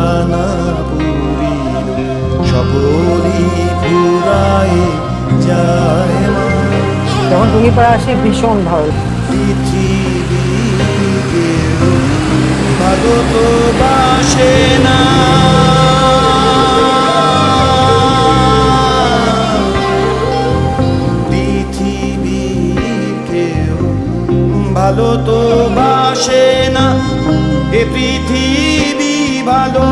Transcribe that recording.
ঠিকানা পুরিল সকলই ফুরায় যায় মা। যখন টুঙ্গিপাড়া আসি ভীষণ ভালো। পৃথিবীকে ভালো তো বাসে না, পৃথিবীকেও ভালো তো বাসে না, এ পৃথিবী ভালো